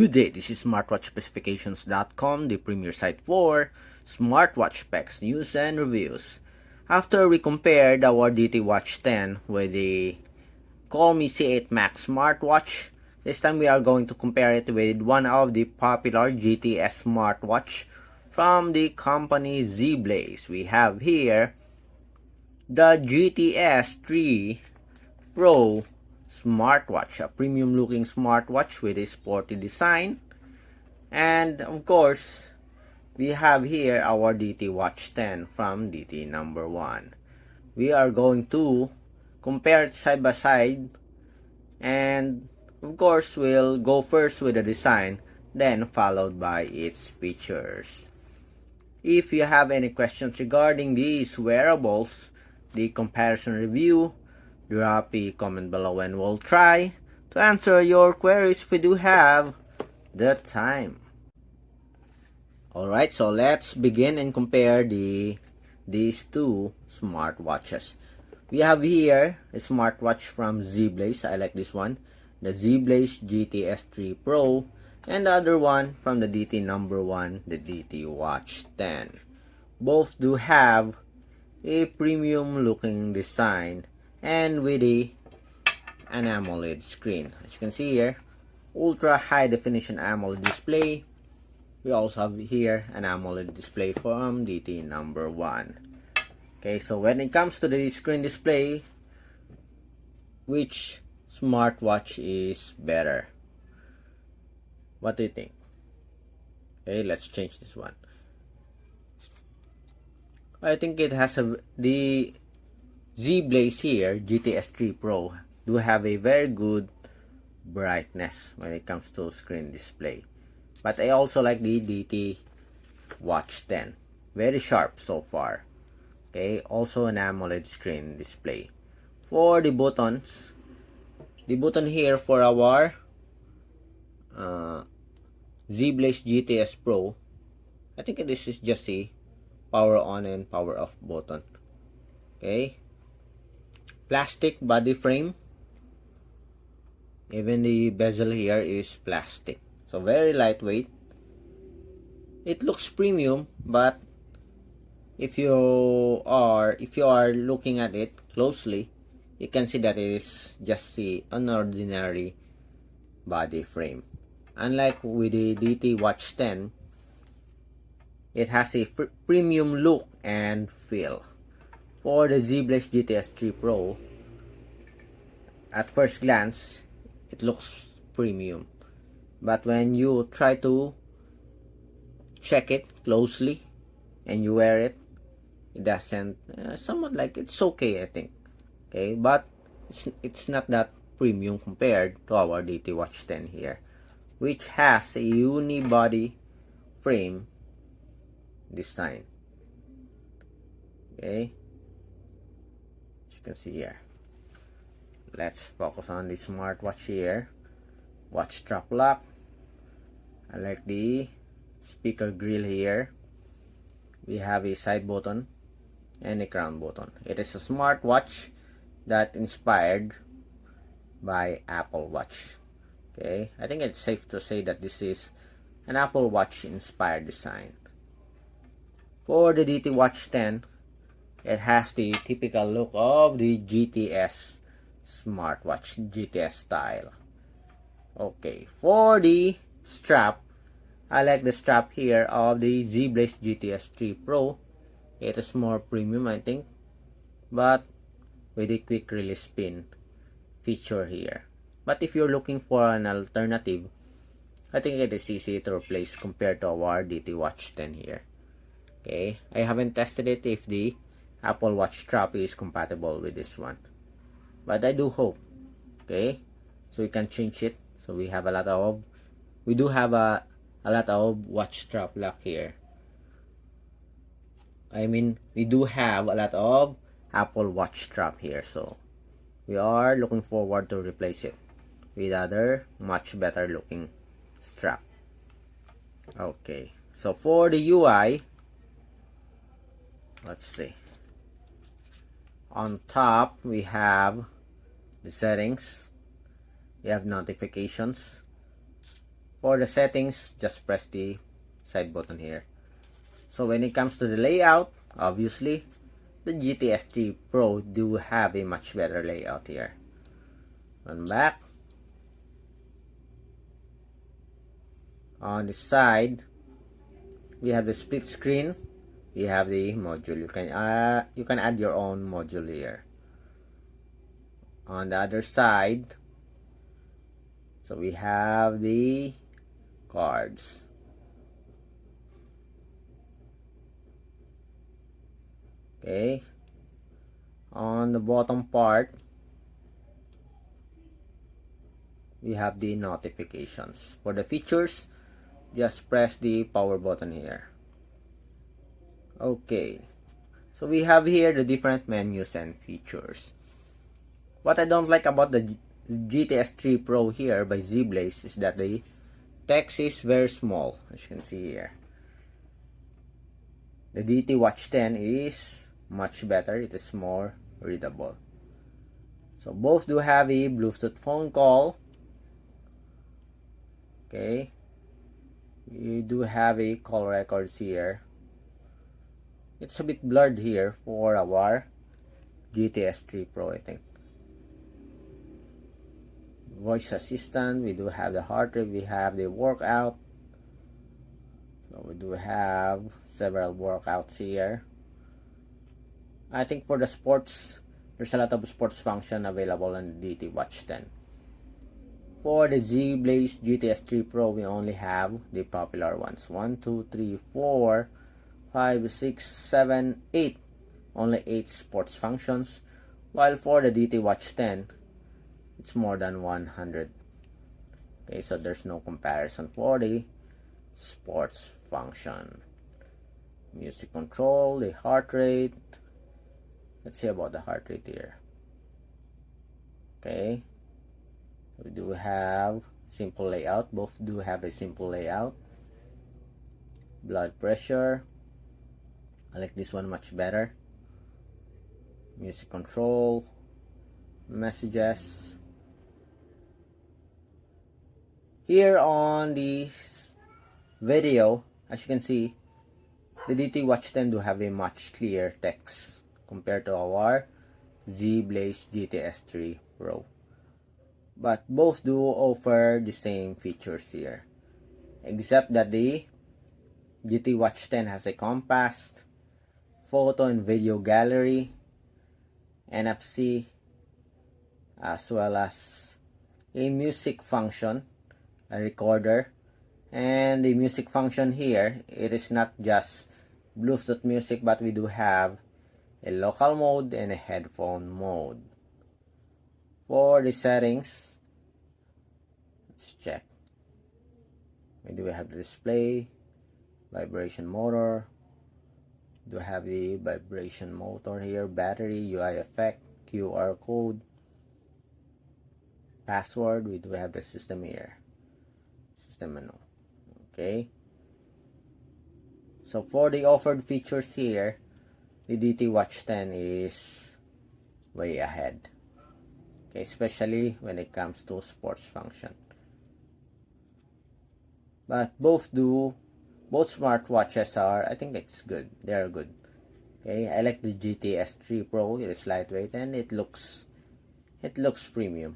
Good day, this is smartwatchspecifications.com, the premier site for smartwatch specs, news, and reviews. After we compared our DT Watch 10 with the Call Me C8 Max smartwatch, this time we are going to compare it with one of the popular GTS smartwatch from the company Zeblaze. We have here the GTS 3 Pro Smartwatch, a premium looking smartwatch with a sporty design. And of course, we have here our DT Watch 10 from DT number 1. We are going to compare it side by side, and of course we'll go first with the design, then followed by its features. If you have any questions regarding these wearables, the comparison review, drop a comment below and we'll try to answer your queries if we do have the time. Alright, so let's begin and compare these two smartwatches. We have here a smartwatch from Zeblaze. I like this one, the Zeblaze GTS 3 Pro, and the other one from the DT number 1, the DT Watch 10. Both do have a premium looking design and with an AMOLED screen. As you can see here, ultra high definition AMOLED display. We also have here an AMOLED display from DT number 1. Okay, so when it comes to the screen display, which smartwatch is better? What do you think? Okay, let's change this one. I think it has the Zeblaze here, GTS 3 Pro, do have a very good brightness when it comes to screen display. But I also like the DT Watch 10. Very sharp so far. Okay, also an AMOLED screen display. For the buttons, the button here for our Zeblaze GTS Pro, I think this is just a power on and power off button. Okay, plastic body frame. Even the bezel here is plastic, so very lightweight. It looks premium, but if you are looking at it closely, you can see that it is just an ordinary body frame. Unlike with the DT Watch 10, it has a premium look and feel. For the Zeblaze GTS 3 Pro, at first glance, it looks premium. But when you try to check it closely and you wear it, it doesn't, somewhat like it's okay, I think. Okay, but it's not that premium compared to our DT Watch 10 here, which has a unibody frame design. Okay, as you can see here. Let's focus on the smartwatch here. Watch strap lock. I like the speaker grill here. We have a side button and a crown button. It is a smartwatch that inspired by Apple Watch. Okay, I think it's safe to say that this is an Apple Watch inspired design. For the DT Watch 10, it has the typical look of the GTS smartwatch, GTS style. Okay, for the strap, I like the strap here of the Zeblaze GTS 3 Pro. It is more premium, I think, but with a quick release pin feature here. But if you're looking for an alternative, I think it is easy to replace compared to our DT Watch 10 here. Okay, I haven't tested it if the Apple Watch strap is compatible with this one, but I do hope. Okay, so we can change it. So we have we do have a lot of watch strap lock here. I mean, we do have a lot of Apple Watch strap here, so we are looking forward to replace it with other much better looking strap. Okay, so for the UI, let's see. On top, we have the settings. We have notifications. For the settings, just press the side button here. So when it comes to the layout, obviously the GTS 3 Pro do have a much better layout here. On back, on the side, we have the split screen. We have the module. You can add your own module here. On the other side, so we have the cards. Okay. On the bottom part, we have the notifications. For the features, just press the power button here. Okay. So we have here the different menus and features. What I don't like about the GTS 3 Pro here by Zeblaze is that the text is very small, as you can see here. The DT Watch 10 is much better. It is more readable. So both do have a Bluetooth phone call. Okay. You do have a call records here. It's a bit blurred here for our GTS 3 Pro, I think. Voice assistant, we do have the heart rate, we have the workout. So we do have several workouts here. I think for the sports, there's a lot of sports function available on the DT Watch 10. For the Zeblaze GTS 3 Pro, we only have the popular ones. 1, 2, 3, 4, 5, 6, 7, 8. Only 8 sports functions. While for the DT Watch 10, it's more than 100. Okay, so there's no comparison for the sports function. Music control, the heart rate. Let's see about the heart rate here. Okay. We do have simple layout. Both do have a simple layout. Blood pressure. I like this one much better. Music control. Messages. Here on this video, as you can see, the DT Watch 10 do have a much clearer text compared to our Zeblaze GTS 3 Pro. But both do offer the same features here, except that the GT Watch 10 has a compass, photo and video gallery, NFC, as well as a music function, a recorder. And the music function here, it is not just Bluetooth music, but we do have a local mode and a headphone mode. For the settings, let's check. We do have the display, vibration motor, do have the vibration motor here, battery, UI effect, QR code, password. We do have the system here, system menu. Okay, so for the offered features here, the DT Watch 10 is way ahead. Okay, especially when it comes to sports function. But both smartwatches are, I think it's good. They are good. Okay, I like the GTS 3 Pro. It is lightweight and it looks premium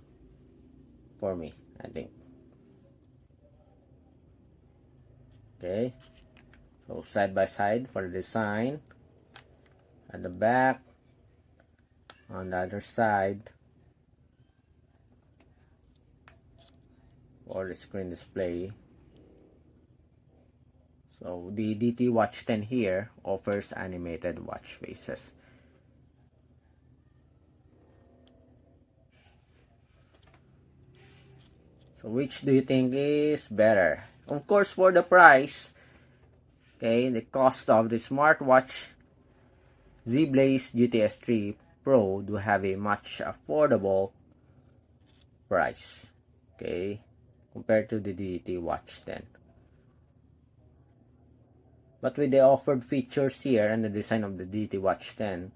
for me, I think. Okay, so side by side for the design. At the back, on the other side, for the screen display. So the DT Watch 10 here offers animated watch faces. So which do you think is better? Of course, for the price, okay, the cost of the smartwatch Zeblaze GTS 3 Pro do have a much affordable price, okay, compared to the DT Watch 10. But with the offered features here and the design of the DT Watch 10,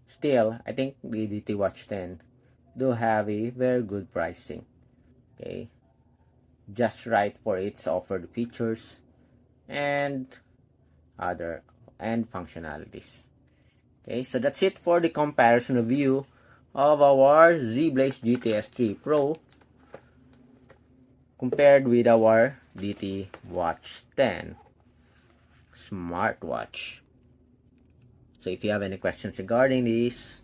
still, I think the DT Watch 10 do have a very good pricing. Okay. just right for its offered features and other and functionalities. Okay, so that's it for the comparison review of our Zeblaze GTS 3 Pro compared with our DT Watch 10 smartwatch. So if you have any questions regarding this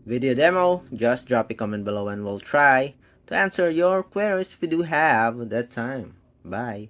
video demo, just drop a comment below and we'll try to answer your queries if you do have that time. Bye.